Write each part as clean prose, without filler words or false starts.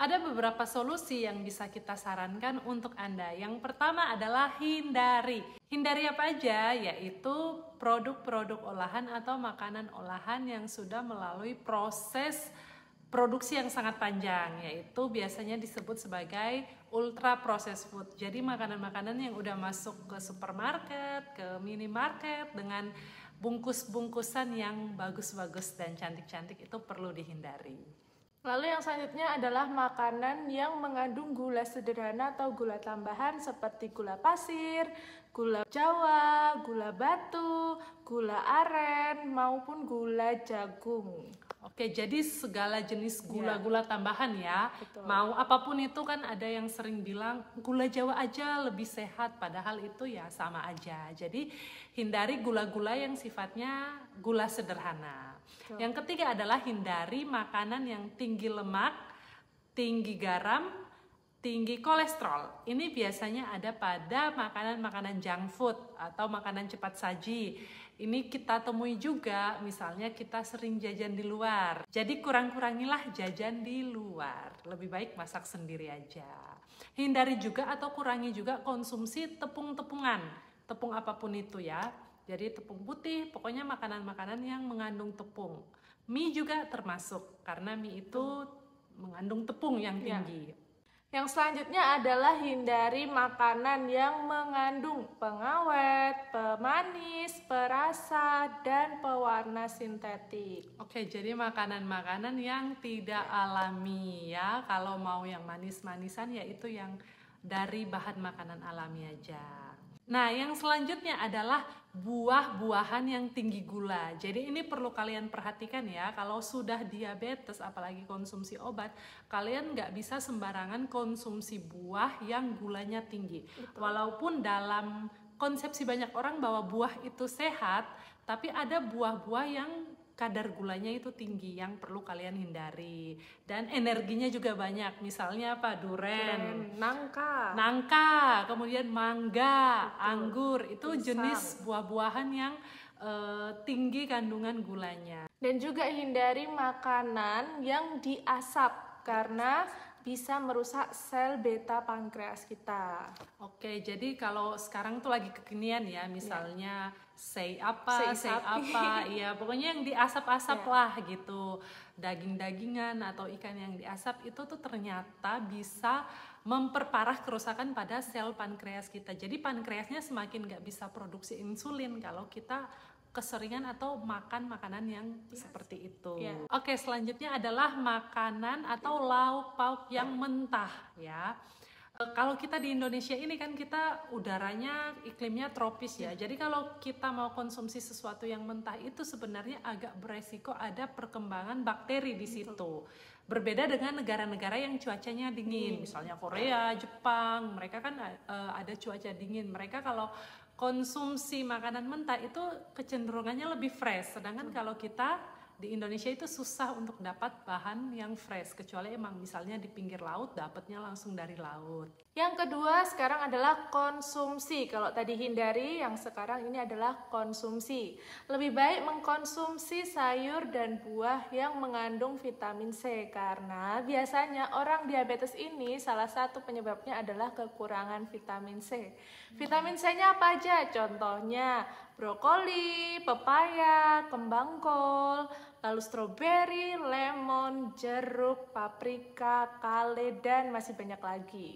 Ada beberapa solusi yang bisa kita sarankan untuk Anda. Yang pertama adalah hindari. Hindari apa aja? Yaitu produk-produk olahan atau makanan olahan yang sudah melalui proses produksi yang sangat panjang, yaitu biasanya disebut sebagai ultra processed food. Jadi makanan-makanan yang udah masuk ke supermarket, ke minimarket dengan bungkus-bungkusan yang bagus-bagus dan cantik-cantik itu perlu dihindari. Lalu yang selanjutnya adalah makanan yang mengandung gula sederhana atau gula tambahan seperti gula pasir, gula Jawa, gula batu, gula aren, maupun gula jagung. Oke, jadi segala jenis gula-gula tambahan ya. Betul. Mau apapun itu kan ada yang sering bilang gula Jawa aja lebih sehat, padahal itu ya sama aja. Jadi hindari gula-gula yang sifatnya gula sederhana. Betul. Yang ketiga adalah hindari makanan yang tinggi lemak, tinggi garam, tinggi kolesterol. Ini biasanya ada pada makanan-makanan junk food atau makanan cepat saji. Ini kita temui juga, misalnya kita sering jajan di luar. Jadi kurang-kurangilah jajan di luar. Lebih baik masak sendiri aja. Hindari juga atau kurangi juga konsumsi tepung-tepungan. Tepung apapun itu ya. Jadi tepung putih, pokoknya makanan-makanan yang mengandung tepung. Mie juga termasuk, karena mie itu mengandung tepung yang tinggi. Yang selanjutnya adalah hindari makanan yang mengandung pengawet, pemanis, perasa, dan pewarna sintetik. Oke, jadi makanan-makanan yang tidak alami ya. Kalau mau yang manis-manisan ya itu yang dari bahan makanan alami aja. Nah, yang selanjutnya adalah buah-buahan yang tinggi gula. Jadi ini perlu kalian perhatikan ya, kalau sudah diabetes apalagi konsumsi obat, kalian nggak bisa sembarangan konsumsi buah yang gulanya tinggi. Betul. Walaupun dalam konsepsi banyak orang bahwa buah itu sehat, tapi ada buah-buah yang kadar gulanya itu tinggi yang perlu kalian hindari. Dan energinya juga banyak, misalnya apa? Duren, nangka, kemudian mangga, anggur, itu jenis buah-buahan yang tinggi kandungan gulanya. Dan juga hindari makanan yang diasap karena bisa merusak sel beta pankreas kita. Oke, jadi kalau sekarang tuh lagi kekinian ya, misalnya sei apa, ya pokoknya yang diasap-asap lah gitu. Daging-dagingan atau ikan yang diasap itu tuh ternyata bisa memperparah kerusakan pada sel pankreas kita. Jadi pankreasnya semakin nggak bisa produksi insulin kalau kita keseringan atau makan makanan yang seperti itu. Oke, selanjutnya adalah makanan atau lauk pauk yang mentah ya. Kalau kita di Indonesia ini kan kita udaranya iklimnya tropis ya. Jadi kalau kita mau konsumsi sesuatu yang mentah itu sebenarnya agak beresiko ada perkembangan bakteri di situ. Berbeda dengan negara-negara yang cuacanya dingin, misalnya Korea, Jepang, mereka kan ada cuaca dingin. Mereka kalau konsumsi makanan mentah itu kecenderungannya lebih fresh, sedangkan kalau kita di Indonesia itu susah untuk dapat bahan yang fresh, kecuali emang misalnya di pinggir laut dapatnya langsung dari laut. Yang kedua sekarang adalah konsumsi. Kalau tadi hindari, yang sekarang ini adalah konsumsi. Lebih baik mengkonsumsi sayur dan buah yang mengandung vitamin C, karena biasanya orang diabetes ini salah satu penyebabnya adalah kekurangan vitamin C. Vitamin C-nya apa aja? Contohnya brokoli, pepaya, kembang kol, lalu stroberi, lemon, jeruk, paprika, kale, dan masih banyak lagi.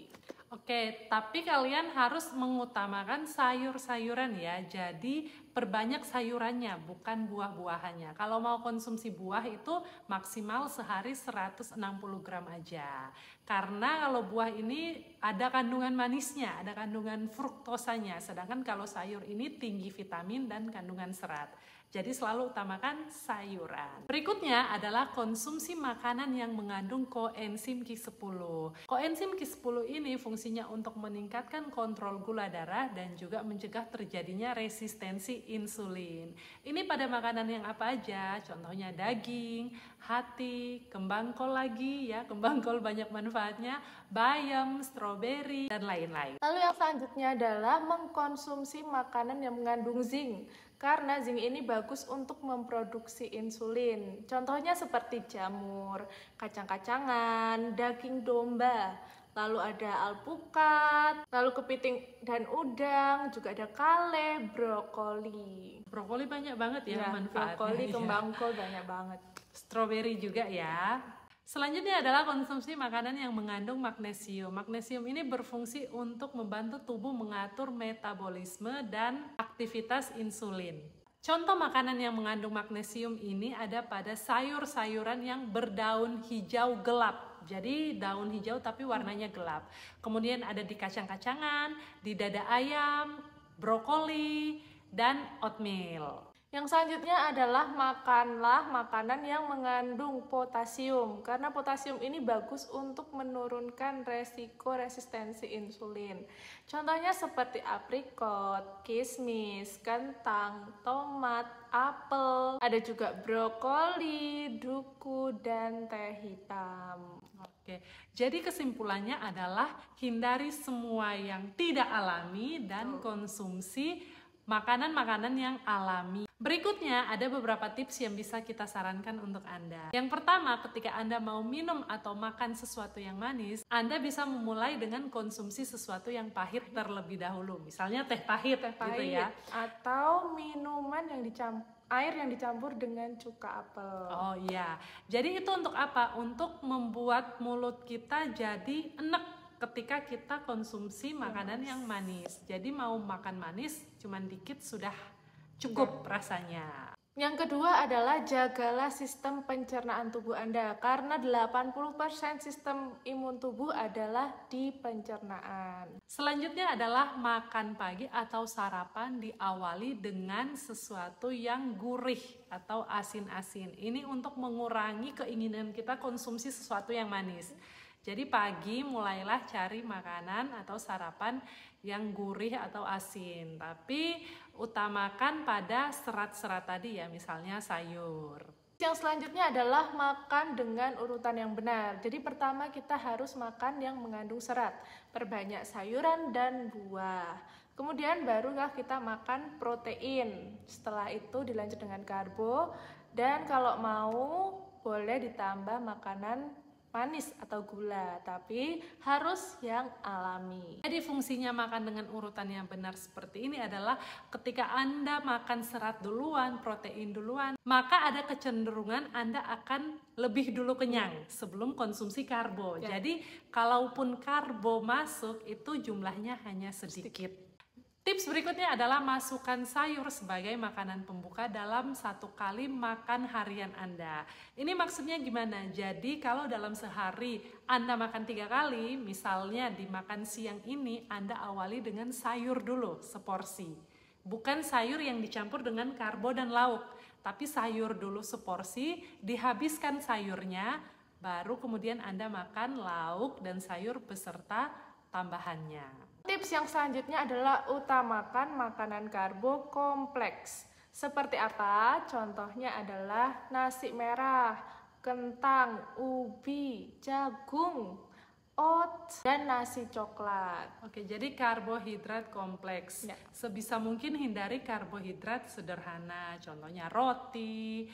Oke, tapi kalian harus mengutamakan sayur-sayuran ya. Jadi perbanyak sayurannya, bukan buah-buahannya. Kalau mau konsumsi buah itu maksimal sehari 160 gram aja. Karena kalau buah ini ada kandungan manisnya, ada kandungan fruktosanya. Sedangkan kalau sayur ini tinggi vitamin dan kandungan serat. Jadi selalu utamakan sayuran. Berikutnya adalah konsumsi makanan yang mengandung koenzim Q10. Koenzim Q10 ini fungsinya untuk meningkatkan kontrol gula darah dan juga mencegah terjadinya resistensi insulin. Ini pada makanan yang apa aja? Contohnya daging, hati, kembang kol lagi ya, kembang kol banyak manfaatnya, bayam, stroberi, dan lain-lain. Lalu yang selanjutnya adalah mengkonsumsi makanan yang mengandung zinc. karena zinc ini bagus untuk memproduksi insulin. Contohnya seperti jamur, kacang-kacangan, daging domba, lalu ada alpukat, lalu kepiting dan udang, juga ada kale, brokoli. Brokoli banyak banget ya, manfaatnya. Brokoli, kembang kol banyak banget. Stroberi juga ya. Selanjutnya adalah konsumsi makanan yang mengandung magnesium. Magnesium ini berfungsi untuk membantu tubuh mengatur metabolisme dan aktivitas insulin. Contoh makanan yang mengandung magnesium ini ada pada sayur-sayuran yang berdaun hijau gelap. Jadi daun hijau tapi warnanya gelap. Kemudian ada di kacang-kacangan, di dada ayam, brokoli, dan oatmeal. Yang selanjutnya adalah makanlah makanan yang mengandung potasium, karena potasium ini bagus untuk menurunkan resiko resistensi insulin. Contohnya seperti aprikot, kismis, kentang, tomat, apel, ada juga brokoli, duku, dan teh hitam. Oke, jadi kesimpulannya adalah hindari semua yang tidak alami dan konsumsi makanan-makanan yang alami. Berikutnya ada beberapa tips yang bisa kita sarankan untuk Anda. Yang pertama, ketika Anda mau minum atau makan sesuatu yang manis, Anda bisa memulai dengan konsumsi sesuatu yang pahit terlebih dahulu. Misalnya teh pahit gitu ya. Atau minuman yang air yang dicampur dengan cuka apel. Oh iya, jadi itu untuk apa? Untuk membuat mulut kita jadi enek ketika kita konsumsi makanan yang manis. Jadi mau makan manis cuman dikit sudah cukup rasanya. Yang kedua adalah jagalah sistem pencernaan tubuh Anda, karena 80% sistem imun tubuh adalah di pencernaan. Selanjutnya adalah makan pagi atau sarapan diawali dengan sesuatu yang gurih atau asin-asin. Ini untuk mengurangi keinginan kita konsumsi sesuatu yang manis. Jadi pagi mulailah cari makanan atau sarapan yang gurih atau asin, tapi utamakan pada serat-serat tadi ya, misalnya sayur. Yang selanjutnya adalah makan dengan urutan yang benar. Jadi pertama kita harus makan yang mengandung serat, perbanyak sayuran dan buah. Kemudian barulah kita makan protein. Setelah itu dilanjut dengan karbo, dan kalau mau boleh ditambah makanan manis atau gula, tapi harus yang alami. Jadi fungsinya makan dengan urutan yang benar seperti ini adalah ketika Anda makan serat duluan, protein duluan, maka ada kecenderungan Anda akan lebih dulu kenyang sebelum konsumsi karbo. Jadi kalaupun karbo masuk itu jumlahnya hanya sedikit. Tips berikutnya adalah masukkan sayur sebagai makanan pembuka dalam satu kali makan harian Anda. Ini maksudnya gimana? Jadi kalau dalam sehari Anda makan 3 kali, misalnya di makan siang ini Anda awali dengan sayur dulu seporsi. Bukan sayur yang dicampur dengan karbo dan lauk, tapi sayur dulu seporsi, dihabiskan sayurnya, baru kemudian Anda makan lauk dan sayur beserta tambahannya. Tips yang selanjutnya adalah utamakan makanan karbo kompleks. Seperti apa? Contohnya adalah nasi merah, kentang, ubi, jagung, oats, dan nasi coklat. Oke, jadi karbohidrat kompleks. Sebisa mungkin hindari karbohidrat sederhana. Contohnya roti,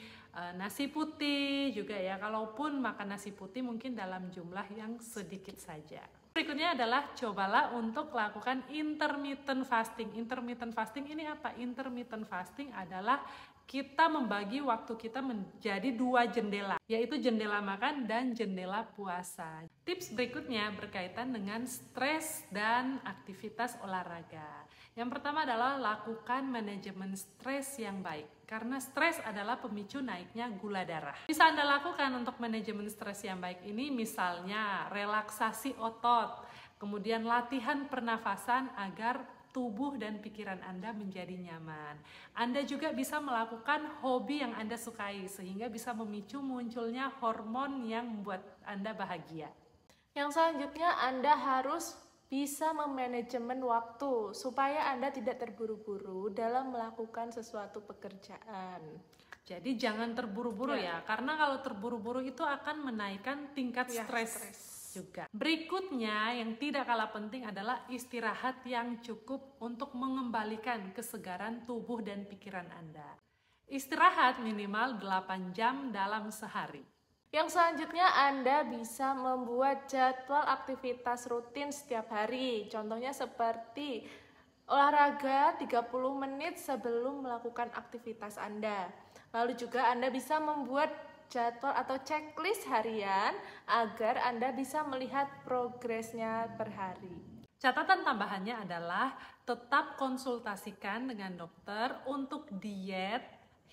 nasi putih juga ya. Kalaupun makan nasi putih mungkin dalam jumlah yang sedikit saja. Berikutnya adalah cobalah untuk lakukan intermittent fasting. Intermittent fasting ini apa? Intermittent fasting adalah kita membagi waktu kita menjadi 2 jendela, yaitu jendela makan dan jendela puasa. Tips berikutnya berkaitan dengan stres dan aktivitas olahraga. Yang pertama adalah lakukan manajemen stres yang baik, karena stres adalah pemicu naiknya gula darah. Bisa Anda lakukan untuk manajemen stres yang baik ini misalnya relaksasi otot, kemudian latihan pernafasan agar tubuh dan pikiran Anda menjadi nyaman. Anda juga bisa melakukan hobi yang Anda sukai sehingga bisa memicu munculnya hormon yang membuat Anda bahagia. Yang selanjutnya Anda harus bisa memanajemen waktu supaya Anda tidak terburu-buru dalam melakukan sesuatu pekerjaan. Jadi jangan terburu-buru ya, karena kalau terburu-buru itu akan menaikkan tingkat stres. juga. Berikutnya yang tidak kalah penting adalah istirahat yang cukup untuk mengembalikan kesegaran tubuh dan pikiran Anda. Istirahat minimal 8 jam dalam sehari. Yang selanjutnya Anda bisa membuat jadwal aktivitas rutin setiap hari. Contohnya seperti olahraga 30 menit sebelum melakukan aktivitas Anda. Lalu juga Anda bisa membuat jadwal atau checklist harian agar Anda bisa melihat progresnya per hari. Catatan tambahannya adalah tetap konsultasikan dengan dokter untuk diet,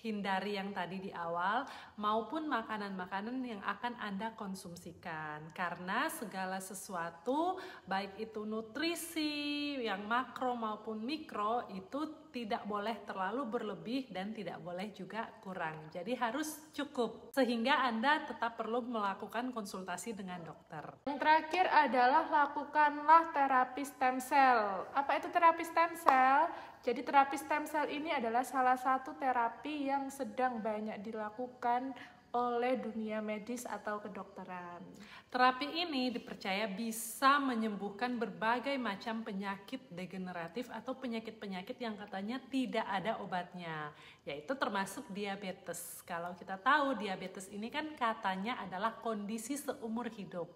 hindari yang tadi di awal, maupun makanan-makanan yang akan Anda konsumsikan. Karena segala sesuatu, baik itu nutrisi, yang makro maupun mikro, itu tidak boleh terlalu berlebih dan tidak boleh juga kurang. Jadi harus cukup, sehingga Anda tetap perlu melakukan konsultasi dengan dokter. Yang terakhir adalah lakukanlah terapi stem cell. Apa itu terapi stem cell? Jadi terapi stem cell ini adalah salah satu terapi yang sedang banyak dilakukan oleh dunia medis atau kedokteran. Terapi ini dipercaya bisa menyembuhkan berbagai macam penyakit degeneratif atau penyakit-penyakit yang katanya tidak ada obatnya, yaitu termasuk diabetes. Kalau kita tahu diabetes ini kan katanya adalah kondisi seumur hidup.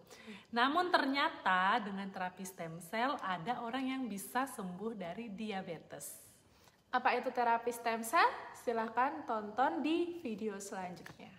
Namun ternyata dengan terapi stem cell ada orang yang bisa sembuh dari diabetes. Apa itu terapi stem cell? Silahkan tonton di video selanjutnya.